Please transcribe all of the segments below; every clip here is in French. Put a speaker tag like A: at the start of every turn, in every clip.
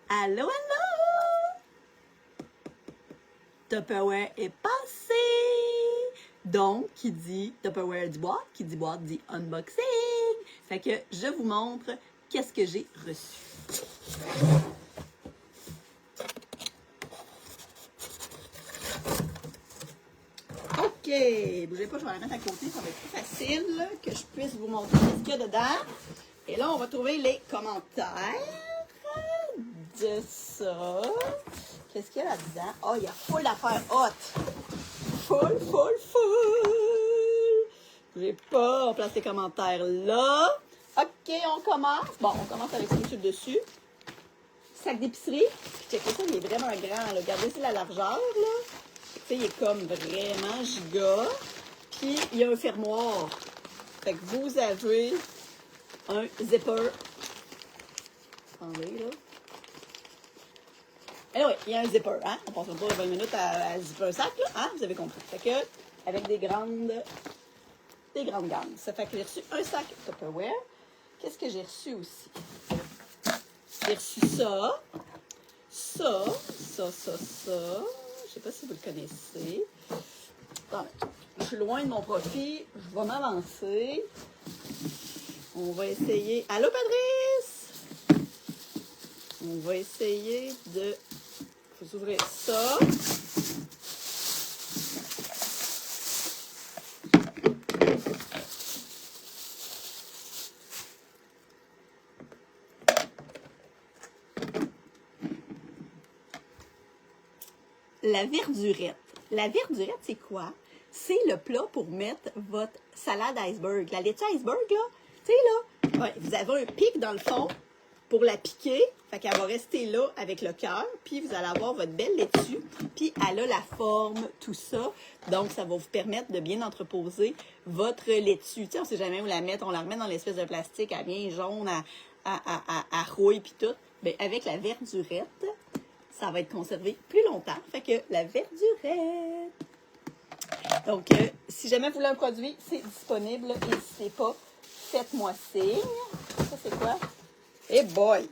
A: Allô, allô! Tupperware est passé! Donc, qui dit Tupperware dit boîte, qui dit boîte dit unboxing! Fait que je vous montre qu'est-ce que j'ai reçu. OK, bougez pas, je vais la mettre à côté, ça va être plus facile là, que je puisse vous montrer ce qu'il y a dedans. Et là, on va trouver les commentaires de ça. Qu'est-ce qu'il y a là-dedans? Oh, il y a full d'affaires hot! Full! Bougez pas, on place les commentaires là. OK, on commence. Bon, on commence avec ce qui est dessus. Sac d'épicerie. Puis checkez ça, il est vraiment grand. Là. Regardez, c'est la largeur, là. Tu sais, il est comme vraiment giga. Puis, il y a un fermoir. Fait que vous avez un zipper. Attendez, là. Eh oui, il y a un zipper, hein? On passe pas 20 minutes à zipper un sac, là. Hein? Vous avez compris. Fait que, avec des grandes gangs. Ça fait que j'ai reçu un sac Tupperware. Qu'est-ce que j'ai reçu aussi? J'ai reçu ça. Ça. Je sais pas si vous le connaissez. Attends, je suis loin de mon profil. Je vais m'avancer. On va essayer. Allô, Patrice? On va essayer de vous ouvrir ça. La verdurette. La verdurette, c'est quoi? C'est le plat pour mettre votre salade iceberg. La laitue iceberg, là, tu sais, là, ouais, vous avez un pic dans le fond pour la piquer. Fait qu'elle va rester là avec le cœur. Puis vous allez avoir votre belle laitue. Puis elle a la forme, tout ça. Donc, ça va vous permettre de bien entreposer votre laitue. Tu sais, on ne sait jamais où la mettre. On la remet dans l'espèce de plastique à bien jaune, à rouille, puis tout. Bien, avec la verdurette, ça va être conservé plus longtemps. Fait que la verdurette. Donc, si jamais vous voulez un produit, c'est disponible. N'hésitez pas. Faites-moi signe. Ça, c'est quoi? Eh boy!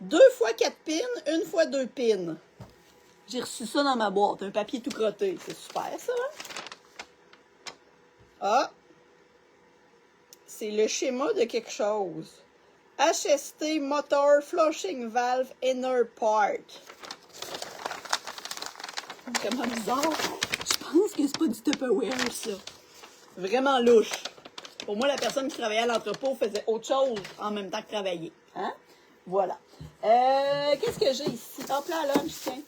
A: 2 fois 4 pins, 1 fois 2 pins. J'ai reçu ça dans ma boîte. Un papier tout crotté. C'est super, ça, hein? Ah! C'est le schéma de quelque chose. HST Motor Flushing Valve Inner Part. Comment bizarre. Je pense que c'est pas du Tupperware, ça. Vraiment louche. Pour moi, la personne qui travaillait à l'entrepôt faisait autre chose en même temps que travailler. Hein? Voilà. Qu'est-ce que j'ai ici? Hop là, lunch, tiens.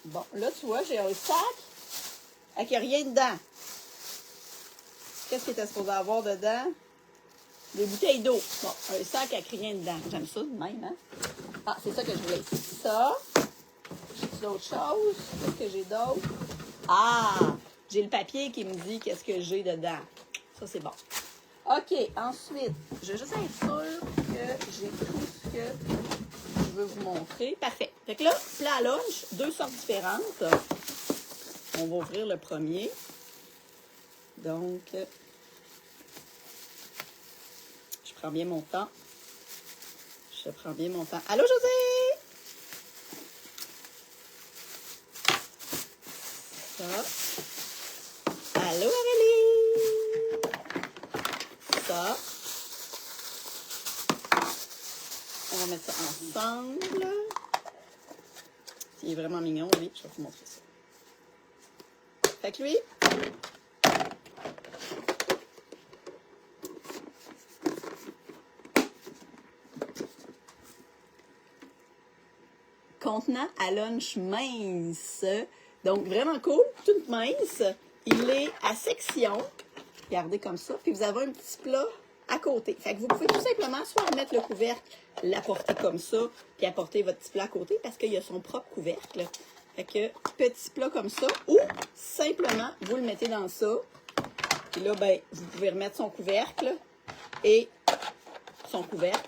A: Bon, là, tu vois, j'ai un sac avec rien dedans. Qu'est-ce qu'il était supposé avoir dedans? Des bouteilles d'eau. Bon, un sac avec rien dedans. J'aime ça de même, hein? Ah, c'est ça que je voulais. Ça. J'ai d'autres choses. Qu'est-ce que j'ai d'autre? Ah! J'ai le papier qui me dit qu'est-ce que j'ai dedans. Ça, c'est bon. OK, ensuite, je vais juste être sûre que j'ai tout ce que je veux vous montrer. Parfait. Fait que là, plat à lunch, 2 sortes différentes. On va ouvrir le premier. Donc, je prends bien mon temps. Allô, José? Ça. Allô, Aurélie? Ça. On va mettre ça ensemble. Il est vraiment mignon, lui. Je vais vous montrer ça. Fait que lui, contenant à lunch mince. Donc, vraiment cool, toute mince. Il est à section. Regardez comme ça. Puis, vous avez un petit plat à côté. Fait que vous pouvez tout simplement soit remettre le couvercle, l'apporter comme ça, puis apporter votre petit plat à côté parce qu'il a son propre couvercle. Fait que, petit plat comme ça. Ou, simplement, vous le mettez dans ça. Puis là, ben, vous pouvez remettre son couvercle et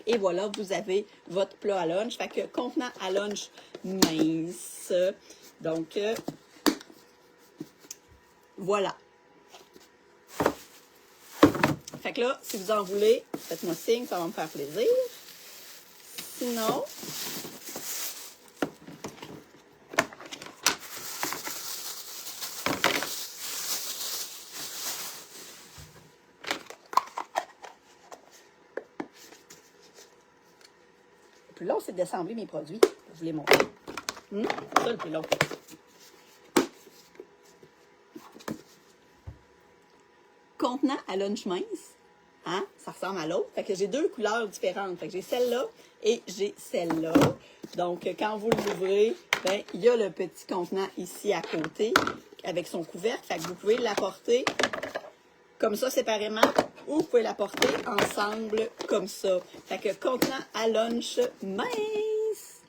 A: et voilà, vous avez votre plat à lunch. Fait que contenant à lunch mince. Donc, voilà. Fait que là, si vous en voulez, faites-moi signe, ça va me faire plaisir. Sinon, le plus long, c'est d'assembler mes produits. Je vous les montre. C'est ça le plus long. Contenant à lunch mince. Hein? Ça ressemble à l'autre. Fait que j'ai deux couleurs différentes. Fait que j'ai celle-là et j'ai celle-là. Donc, quand vous l'ouvrez, ben, il y a le petit contenant ici à côté avec son couvercle. Fait que vous pouvez l'apporter comme ça séparément ou vous pouvez l'apporter ensemble comme ça. Fait que contenant à lunch mince.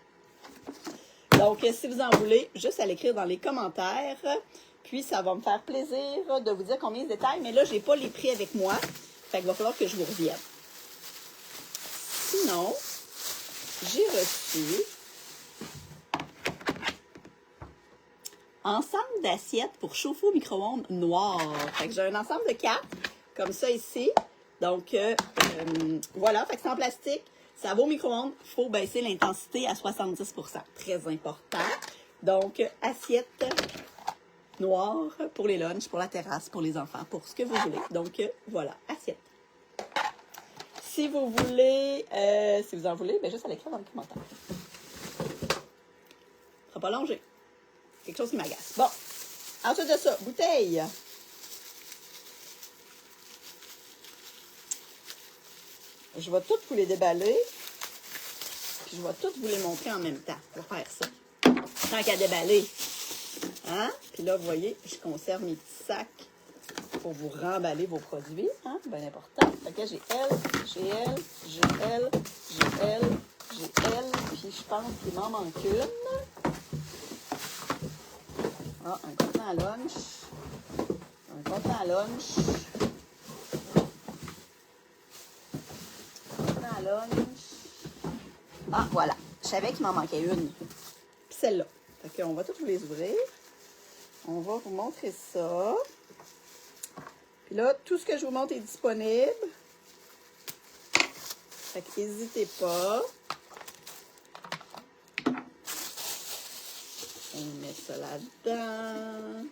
A: Donc, si vous en voulez, juste à l'écrire dans les commentaires. Puis, ça va me faire plaisir de vous dire combien de détails. Mais là, je n'ai pas les prix avec moi. Fait qu'il va falloir que je vous revienne. Sinon, j'ai reçu ensemble d'assiettes pour chauffer au micro-ondes noir. Fait que j'ai un ensemble de 4, comme ça ici. Donc, voilà. Fait que c'est en plastique. Ça va au micro-ondes. Il faut baisser l'intensité à 70%. Très important. Donc, assiette noire pour les lunchs, pour la terrasse, pour les enfants, pour ce que vous voulez. Donc, voilà, assiette. Si vous voulez, si vous en voulez, bien juste à l'écrire dans les commentaires. Ça ne sera pas long, j'ai quelque chose qui m'agace. Bon, ensuite de ça, bouteille. Je vais toutes vous les déballer. Puis je vais toutes vous les montrer en même temps. On va faire ça. Tant qu'à déballer. Hein? Puis là, vous voyez, je conserve mes petits sacs pour vous remballer vos produits. Hein? Bien important. Fait que j'ai elle, j'ai elle, j'ai elle, j'ai elle, j'ai elle. Puis je pense qu'il m'en manque une. Ah, un contenant à lunch. Un contenant à lunch. Un contenant à lunch. Ah, voilà. Je savais qu'il m'en manquait une. Puis celle-là. Fait qu'on va toutes vous les ouvrir. On va vous montrer ça. Puis là, tout ce que je vous montre est disponible. Fait que n'hésitez pas. On met ça là-dedans.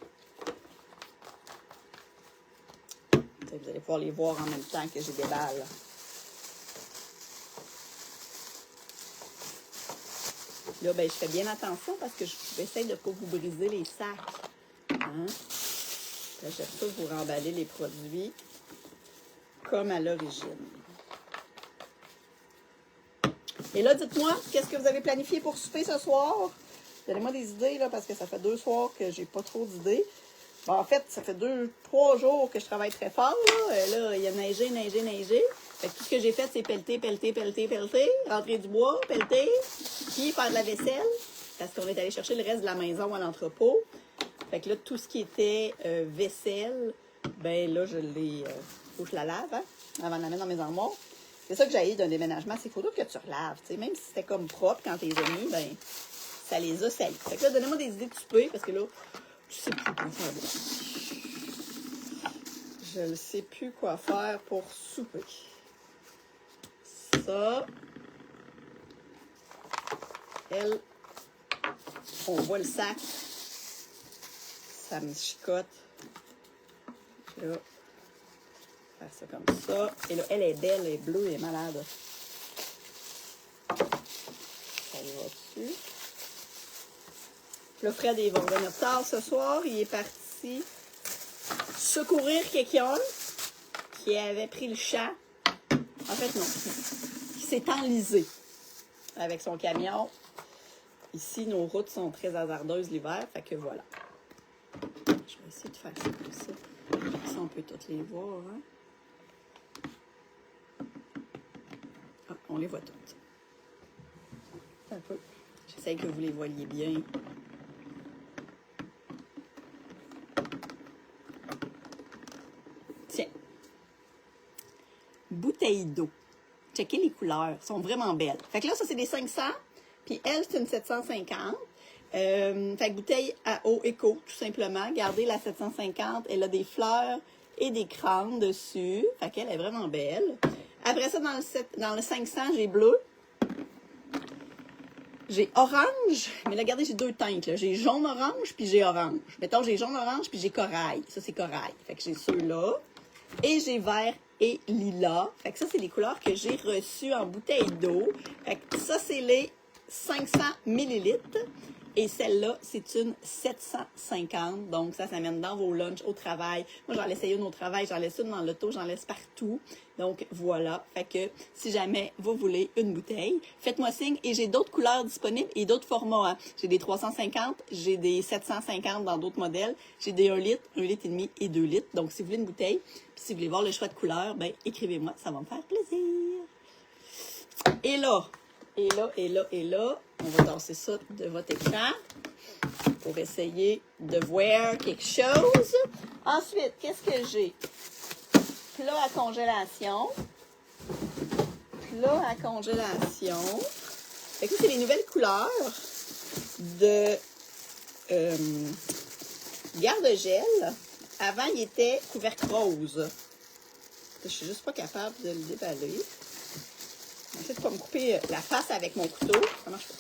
A: Vous allez pouvoir les voir en même temps que j'ai des balles. Là, ben, je fais bien attention parce que j'essaie de ne pas vous briser les sacs. Hein? Là, j'aime ça vous remballer les produits comme à l'origine. Et là, dites-moi, qu'est-ce que vous avez planifié pour souper ce soir? Donnez-moi des idées, là, parce que ça fait 2 soirs que j'ai pas trop d'idées. Bon, en fait, ça fait 2-3 jours que je travaille très fort. Là, il y a neigé. Fait que tout ce que j'ai fait, c'est pelleter, rentrer du bois, pelleter, puis faire de la vaisselle, parce qu'on est allé chercher le reste de la maison à l'entrepôt. Fait que là, tout ce qui était vaisselle, ben là, faut que je la lave, hein, avant de la mettre dans mes armoires. C'est ça que j'ai d'un déménagement, c'est qu'il faut que tu relaves, tu sais. Même si c'était comme propre quand t'es mis, ben, ça les a salis. Fait que là, donnez-moi des idées de souper, parce que là, je sais plus quoi faire. Je ne sais plus quoi faire pour souper. Ça. Elle. On voit le sac. Ça me chicote. Là. Faire ça comme ça. Et là, elle est belle, elle est bleue, elle est malade. Ça y va dessus. Le Fred, il va revenir tard ce soir. Il est parti secourir quelqu'un qui avait pris le champ. En fait, non. Qui s'est enlisé avec son camion. Ici, nos routes sont très hasardeuses l'hiver. Fait que voilà. Je vais essayer de faire ça comme ça. Ça, on peut toutes les voir. Hein? Ah, on les voit toutes. Un peu. J'essaie que vous les voyez bien. Tiens. Bouteille d'eau. Checkez les couleurs. Elles sont vraiment belles. Fait que là, ça, c'est des 500. Puis elle, c'est une 750. Fait que bouteille à eau éco, tout simplement. Gardez la 750. Elle a des fleurs et des crânes dessus. Fait qu'elle est vraiment belle. Après ça, dans le 500, j'ai bleu. J'ai orange, mais là, regardez, j'ai deux teintes. J'ai jaune-orange, puis j'ai orange. Mettons, j'ai jaune-orange, puis j'ai corail. Ça, c'est corail. Fait que j'ai ceux-là. Et j'ai vert et lilas. Fait que ça, c'est les couleurs que j'ai reçues en bouteille d'eau. Fait que ça, c'est les 500 millilitres. Et celle-là, c'est une 750. Donc, ça s'amène dans vos lunchs au travail. Moi, j'en laisse une au travail, j'en laisse une dans l'auto, j'en laisse partout. Donc, voilà. Fait que si jamais vous voulez une bouteille, faites-moi signe. Et j'ai d'autres couleurs disponibles et d'autres formats. Hein. J'ai des 350, j'ai des 750 dans d'autres modèles. J'ai des 1 litre, 1 litre et demi et 2 litres. Donc, si vous voulez une bouteille, puis si vous voulez voir le choix de couleurs, ben écrivez-moi, ça va me faire plaisir. Et là, on va tasser ça de votre écran pour essayer de voir quelque chose. Ensuite, qu'est-ce que j'ai? Plat à congélation. Plat à congélation. Fait que c'est les nouvelles couleurs de garde-gel. Avant, il était couvercle rose. Je suis juste pas capable de le déballer. J'essaie de pas me couper la face avec mon couteau. Ça marche pas.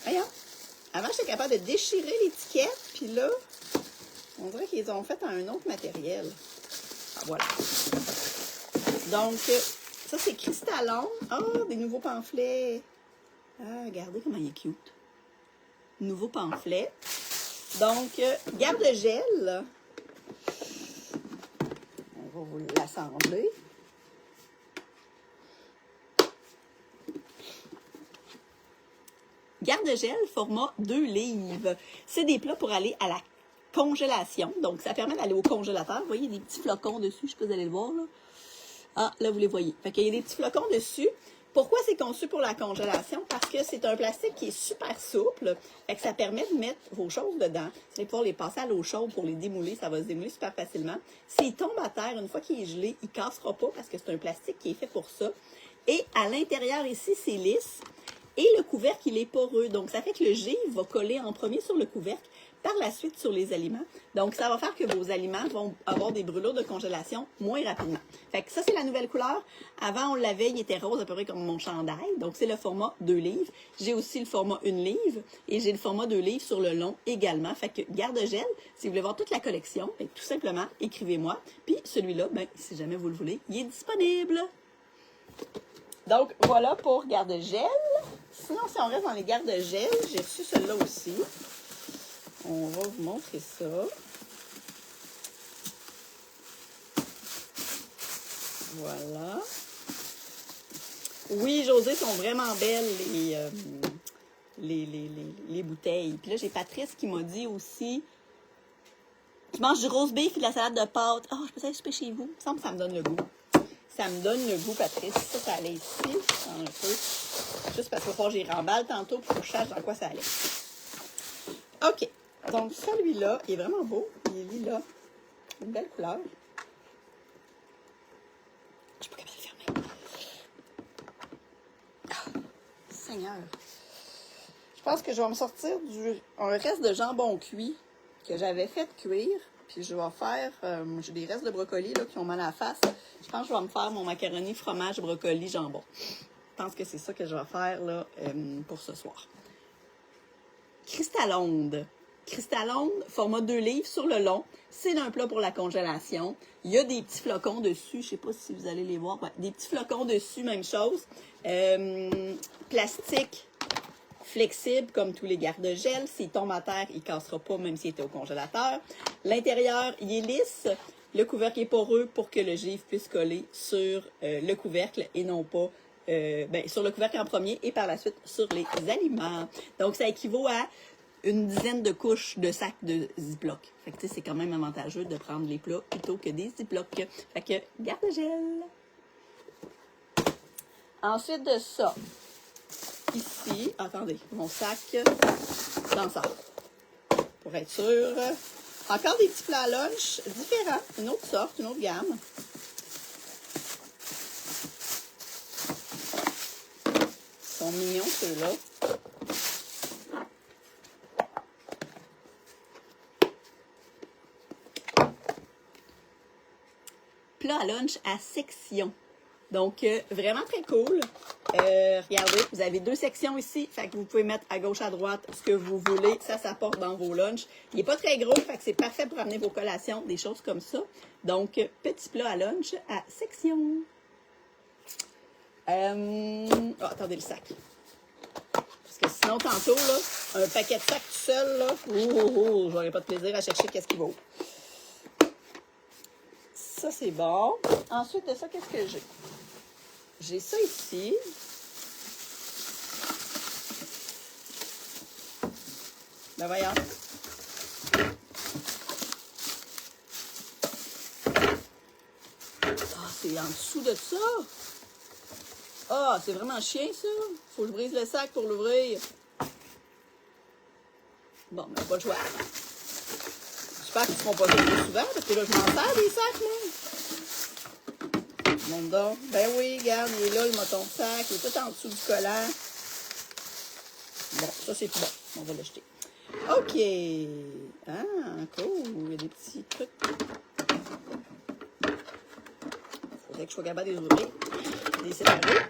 A: Voyons. Avant, j'étais capable de déchirer l'étiquette. Puis là, on dirait qu'ils ont fait un autre matériel. Ah, voilà. Donc, ça, c'est Cristallon. Oh, des nouveaux pamphlets. Ah, regardez comment il est cute. Nouveau pamphlet. Donc, garde-gel. On va vous l'assembler. Garde-gel, format 2 livres. C'est des plats pour aller à la congélation. Donc, ça permet d'aller au congélateur. Vous voyez, il y a des petits flocons dessus. Je ne sais pas si vous allez le voir, là. Ah, là, vous les voyez. Fait qu'il y a des petits flocons dessus. Pourquoi c'est conçu pour la congélation? Parce que c'est un plastique qui est super souple. Fait que ça permet de mettre vos choses dedans. Vous allez pouvoir les passer à l'eau chaude pour les démouler. Ça va se démouler super facilement. S'il tombe à terre, une fois qu'il est gelé, il ne cassera pas parce que c'est un plastique qui est fait pour ça. Et à l'intérieur ici, c'est lisse. Et le couvercle, il est poreux. Donc, ça fait que le givre va coller en premier sur le couvercle, par la suite sur les aliments. Donc, ça va faire que vos aliments vont avoir des brûlures de congélation moins rapidement. Fait que ça, c'est la nouvelle couleur. Avant, on l'avait, il était rose à peu près comme mon chandail. Donc, c'est le format 2 livres. J'ai aussi le format 1 livre et j'ai le format 2 livres sur le long également. Fait que garde-gel, si vous voulez voir toute la collection, bien, tout simplement, écrivez-moi. Puis celui-là, ben, si jamais vous le voulez, il est disponible. Donc, voilà pour garde-gel. Sinon, si on reste dans les garde-gel, j'ai reçu celui-là aussi. On va vous montrer ça. Voilà. Oui, José, sont vraiment belles les bouteilles. Puis là, j'ai Patrice qui m'a dit aussi, tu manges du roast beef et de la salade de pâtes. Oh, je peux aller souper chez vous. Il me semble que ça me donne le goût. Ça me donne le goût, Patrice. Ça allait ici, un peu. Juste parce qu'il faut que j'y remballe tantôt pour que je sache dans quoi ça allait. OK. Donc, celui-là, il est vraiment beau. Il est lilas. Une belle couleur. Je suis pas capable de le fermer. Ah, Seigneur. Je pense que je vais me sortir un reste de jambon cuit que j'avais fait cuire. Puis je vais faire, j'ai des restes de brocoli là, qui ont mal à la face. Je pense que je vais me faire mon macaroni, fromage, brocoli, jambon. Je pense que c'est ça que je vais faire là, pour ce soir. Cristallonde. Cristallonde, format 2 livres sur le long. C'est un plat pour la congélation. Il y a des petits flocons dessus. Je ne sais pas si vous allez les voir. Ouais, des petits flocons dessus, même chose. Plastique flexible comme tous les garde-gel. S'il tombe à terre, il ne cassera pas même s'il était au congélateur. L'intérieur, il est lisse. Le couvercle est poreux pour que le givre puisse coller sur le couvercle et non pas sur le couvercle en premier et par la suite sur les aliments. Donc, ça équivaut à une dizaine de couches de sacs de Ziploc. Fait que c'est quand même avantageux de prendre les plats plutôt que des Ziploc. Fait que garde-gel. Ensuite de ça, ici, attendez, mon sac dans ça. Pour être sûr. Encore des petits plats lunch différents, une autre sorte, une autre gamme. Ils sont mignons ceux-là. plat à lunch à section. Donc, vraiment très cool. Regardez, vous avez 2 sections ici. Fait que vous pouvez mettre à gauche, à droite ce que vous voulez. Ça porte dans vos lunchs. Il n'est pas très gros, fait que c'est parfait pour amener vos collations, des choses comme ça. Donc, petit plat à lunch à section. Oh, attendez le sac. Parce que sinon, tantôt, là, un paquet de sacs tout seul, là, j'aurais pas de plaisir à chercher qu'est-ce qu'il vaut. Ça, c'est bon. Ensuite de ça, qu'est-ce que j'ai? J'ai ça ici. Ben voyons. Ah, c'est en dessous de ça. Ah, c'est vraiment chien, ça. Faut que je brise le sac pour l'ouvrir. Bon, mais pas le choix. J'espère qu'ils ne seront pas ça trop souvent, parce que là, je m'en sers des sacs, là. Monte donc. Ben oui, regarde, il est là, le moton de sac. Il est tout en dessous du collant. Bon, ça, c'est tout bon. On va l'acheter. OK. Ah, cool. Il y a des petits trucs. Faudrait que je sois capable de les ouvrir. Des séparer.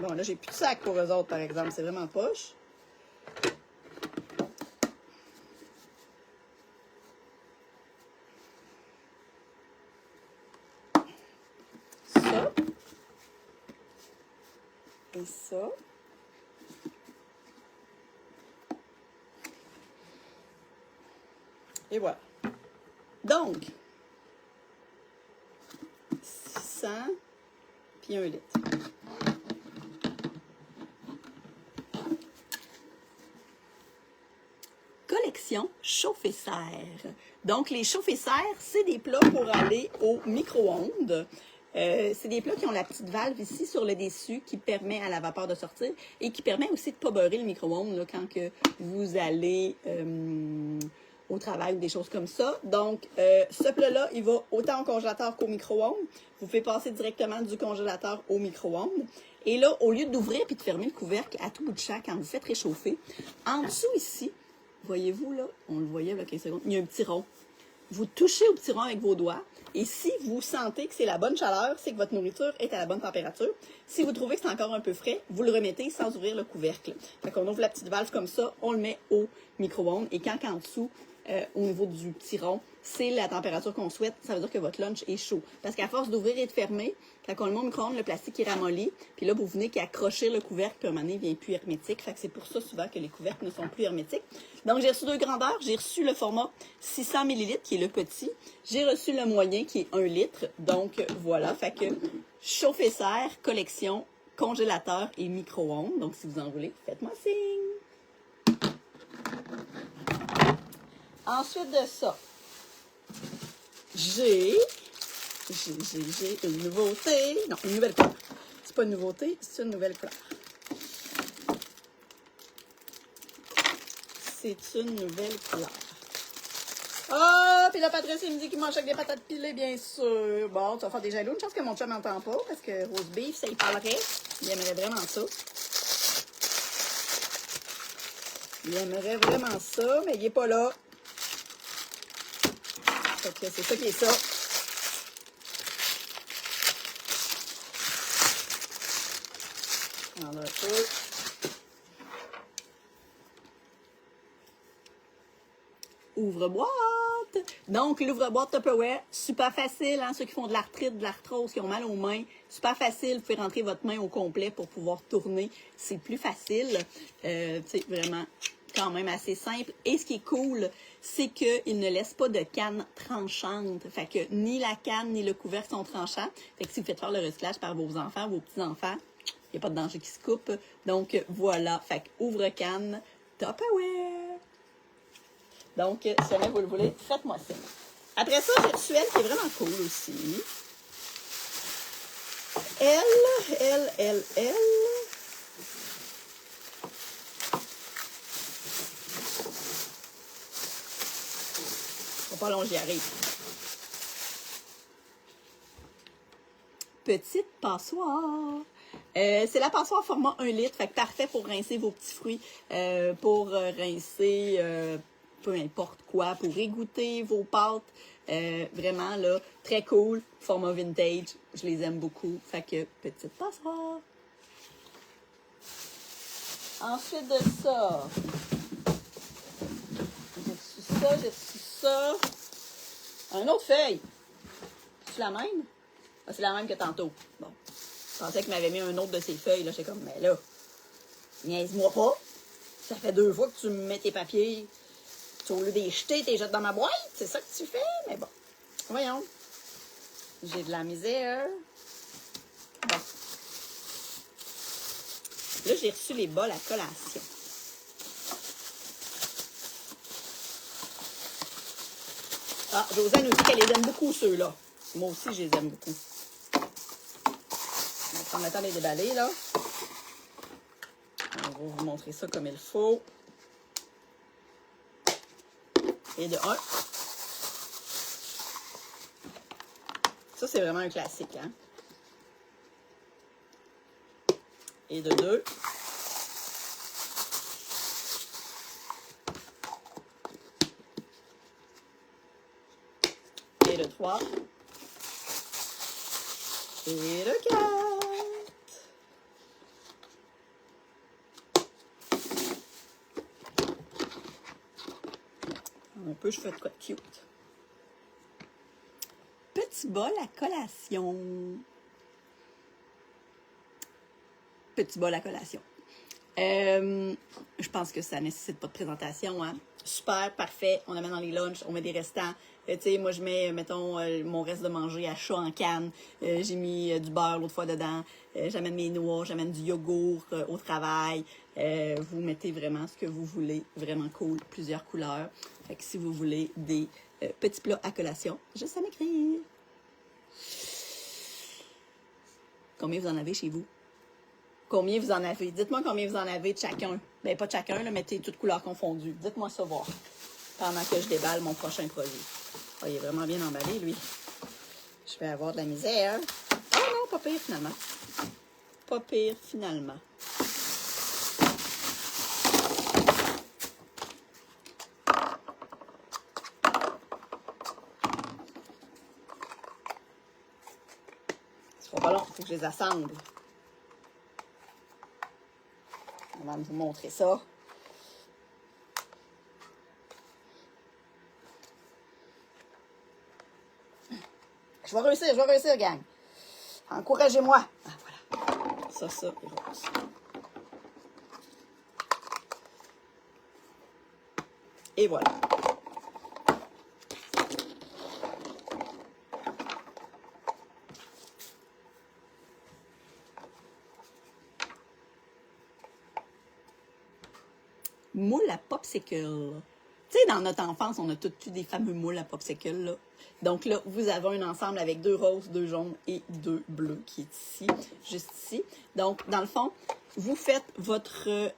A: Bon, là, j'ai plus de sac pour eux autres, par exemple. C'est vraiment poche. Ça. Et ça. Et voilà. Donc, 600 puis 1 litre. Collection chauffe-serre. Donc, les chauffe-serres, c'est des plats pour aller au micro-ondes. C'est des plats qui ont la petite valve ici sur le dessus qui permet à la vapeur de sortir et qui permet aussi de ne pas beurrer le micro-ondes quand que vous allez au travail ou des choses comme ça. Donc, ce plat-là, il va autant au congélateur qu'au micro-ondes. Vous pouvez passer directement du congélateur au micro-ondes. Et là, au lieu d'ouvrir puis de fermer le couvercle à tout bout de champ quand vous faites réchauffer, en dessous ici, voyez-vous là, on le voyait il y a 15 secondes, il y a un petit rond. Vous touchez au petit rond avec vos doigts. Et si vous sentez que c'est la bonne chaleur, c'est que votre nourriture est à la bonne température. Si vous trouvez que c'est encore un peu frais, vous le remettez sans ouvrir le couvercle. Fait qu'on ouvre la petite valve comme ça, on le met au micro-ondes. Et quand en dessous, au niveau du petit rond, c'est la température qu'on souhaite, ça veut dire que votre lunch est chaud. Parce qu'à force d'ouvrir et de fermer, quand on le met au micro-ondes, le plastique est ramolli. Puis là, vous venez qu'accrocher le couvercle, puis à un moment donné, il devient plus hermétique. Fait que c'est pour ça souvent que les couvercles ne sont plus hermétiques. Donc, j'ai reçu 2 grandeurs. J'ai reçu le format 600 ml, qui est le petit. J'ai reçu le moyen, qui est 1 litre. Donc, voilà. Fait que chauffe-serre, collection, congélateur et micro-ondes. Donc, si vous en voulez, faites-moi signe. Ensuite de ça, j'ai une nouveauté. Non, une nouvelle couleur. C'est pas une nouveauté, c'est une nouvelle couleur. C'est une nouvelle couleur. Ah, puis là, Patrice, il me dit qu'il mange avec des patates pilées, bien sûr. Bon, ça va faire des jaloux. Une chance que mon chum n'entend pas, parce que rose beef, ça y parlerait. Il aimerait vraiment ça. Il aimerait vraiment ça, mais il n'est pas là. Fait que c'est ça qui est ça. Prendre un peu. Ouvre-boîte. Donc, l'ouvre-boîte Tupperware, super facile, hein, ceux qui font de l'arthrite, de l'arthrose, qui ont mal aux mains, super facile, vous pouvez rentrer votre main au complet pour pouvoir tourner, c'est plus facile, c'est vraiment quand même assez simple. Et ce qui est cool, c'est qu'il ne laisse pas de canne tranchante, fait que ni la canne ni le couvercle sont tranchants, fait que si vous faites faire le recyclage par vos enfants, vos petits-enfants, il n'y a pas de danger qui se coupe. Donc, voilà, fait que ouvre-canne Tupperware. Donc, si jamais vous le voulez, faites-moi ça. Après ça, j'ai reçu elle qui est vraiment cool aussi. Elle. Pas long, j'y arrive. Petite passoire. C'est la passoire format 1 litre, fait que parfait pour rincer vos petits fruits, pour rincer peu importe quoi pour égoutter vos pâtes. Vraiment, là, très cool. Format vintage. Je les aime beaucoup. Fait que, petite passoire. Ensuite de ça, j'ai reçu ça. Un autre feuille. C'est la même? Ah, c'est la même que tantôt. Bon. Je pensais qu'il m'avait mis un autre de ces feuilles. Là, j'étais comme, mais là, niaise-moi pas. Ça fait 2 fois que tu me mets tes papiers. Au lieu de les jeter, tu les jettes dans ma boîte. C'est ça que tu fais. Mais bon. Voyons. J'ai de la misère. Bon. Là, j'ai reçu les bols à collation. Ah, Josiane nous dit qu'elle les aime beaucoup, ceux-là. Moi aussi, je les aime beaucoup. On va prendre le temps de les déballer, là. On va vous montrer ça comme il faut. Et de 1. Ça, c'est vraiment un classique, hein? Et de 2. Et de 3. Et de 4. Un peu, je fais de quoi de cute. Petit bol à collation. Petit bol à collation. Je pense que ça nécessite pas de présentation, hein? Super, parfait. On la met dans les lunchs, on met des restants. Tu sais, moi, je mets, mettons, mon reste de manger à chaud en canne. J'ai mis du beurre l'autre fois dedans. J'amène mes noix, j'amène du yogourt au travail. Vous mettez vraiment ce que vous voulez. Vraiment cool. Plusieurs couleurs. Fait que si vous voulez des petits plats à collation, juste à m'écrire. Combien vous en avez chez vous? Combien vous en avez? Dites-moi combien vous en avez de chacun. Ben, pas de chacun, là, mettez toutes couleurs confondues. Dites-moi ça voir. Pendant que je déballe mon prochain produit. Oh, il est vraiment bien emballé, lui. Je vais avoir de la misère. Ah non, pas pire, finalement. Pas pire, finalement. Ce sera pas long, il faut que je les assemble. On va vous montrer ça. Je vais réussir, gang. Encouragez-moi. Ah, voilà. Ça, et rose. Et voilà. Moule à popsicle. Tu sais, dans notre enfance, on a tous eu des fameux moules à popsicle, là. Donc là, vous avez un ensemble avec 2 roses, 2 jaunes et 2 bleus qui est ici, juste ici. Donc, dans le fond, vous faites votre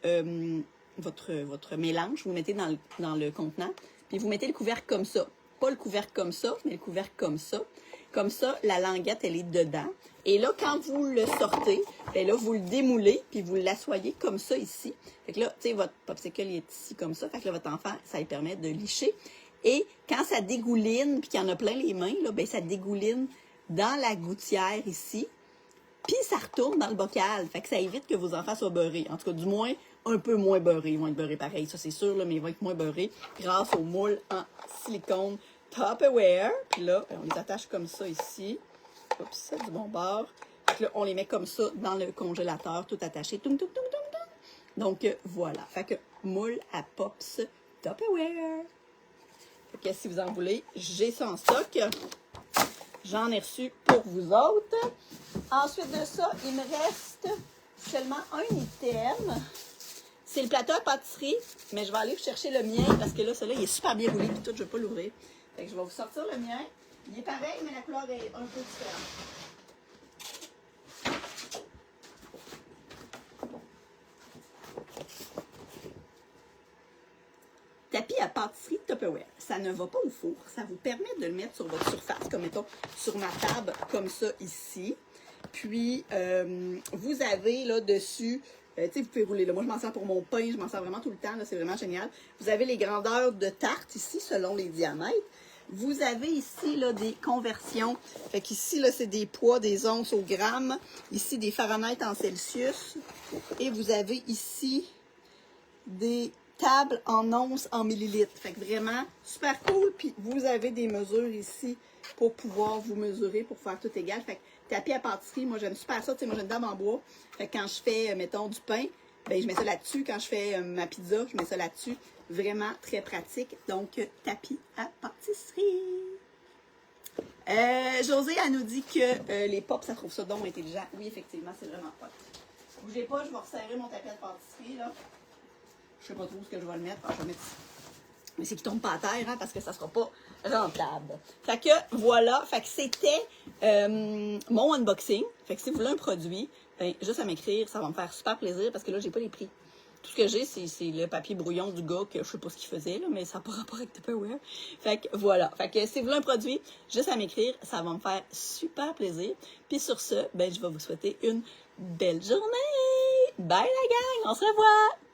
A: mélange, vous mettez dans le contenant, puis vous mettez le couvercle comme ça. Pas le couvercle comme ça, mais le couvercle comme ça. Comme ça, la languette, elle est dedans. Et là, quand vous le sortez, bien là, vous le démoulez, puis vous l'assoyez comme ça ici. Fait que là, tu sais, votre popsicle, il est ici comme ça. Fait que là, votre enfant, ça lui permet de licher. Et quand ça dégouline, puis qu'il y en a plein les mains, là, bien, ça dégouline dans la gouttière ici. Puis ça retourne dans le bocal. Fait que ça évite que vos enfants soient beurrés. En tout cas, du moins, un peu moins beurrés. Ils vont être beurrés pareil, ça c'est sûr, là, mais ils vont être moins beurrés grâce au moule en silicone Tupperware. Puis là, on les attache comme ça ici. Oups, c'est du bon bord. Puis là, on les met comme ça dans le congélateur, tout attaché. Toum, toum, toum, toum, toum. Donc, voilà. Fait que moule à Pops Tupperware. Fait que si vous en voulez, j'ai ça en stock. J'en ai reçu pour vous autres. Ensuite de ça, il me reste seulement un item. C'est le plateau à pâtisserie, mais je vais aller chercher le mien parce que là, celui-là, il est super bien roulé puis tout, je ne vais pas l'ouvrir. Fait que je vais vous sortir le mien. Il est pareil, mais la couleur est un peu différente. Tapis à pâtisserie Tupperware. Ça ne va pas au four. Ça vous permet de le mettre sur votre surface, comme mettons sur ma table, comme ça ici. Puis, vous avez là-dessus Tu sais, vous pouvez rouler là. Moi, je m'en sers pour mon pain. Je m'en sers vraiment tout le temps. C'est vraiment génial. Vous avez les grandeurs de tarte ici, selon les diamètres. Vous avez ici là, des conversions. Fait qu'ici, là, c'est des poids, des onces au gramme. Ici, des Fahrenheit en Celsius. Et vous avez ici des tables en onces en millilitres. Fait que vraiment, super cool. Puis vous avez des mesures ici pour pouvoir vous mesurer, pour faire tout égal. Fait que tapis à pâtisserie, moi, j'aime super ça. Tu sais, moi, j'ai une table en bois. Fait que quand je fais, mettons, du pain, ben je mets ça là-dessus. Quand je fais ma pizza, je mets ça là-dessus. Vraiment très pratique. Donc, tapis à pâtisserie. José, elle nous dit que les pops, ça trouve ça donc intelligent. Oui, effectivement, c'est vraiment pas. Bougez pas, je vais resserrer mon tapis à pâtisserie, là. Je sais pas trop ce que je vais le mettre. Je vais mettre ici. Mais c'est qu'il tombe pas à terre, hein, parce que ça sera pas rentable. Fait que, voilà. Fait que c'était mon unboxing. Fait que si vous voulez un produit, ben, juste à m'écrire, ça va me faire super plaisir, parce que là, j'ai pas les prix. Tout ce que j'ai, c'est le papier brouillon du gars que je sais pas ce qu'il faisait, là, mais ça n'a pas rapport avec Tupperware. Fait que voilà. Fait que si vous voulez un produit, juste à m'écrire, ça va me faire super plaisir. Puis sur ce, ben, je vais vous souhaiter une belle journée. Bye la gang, on se revoit!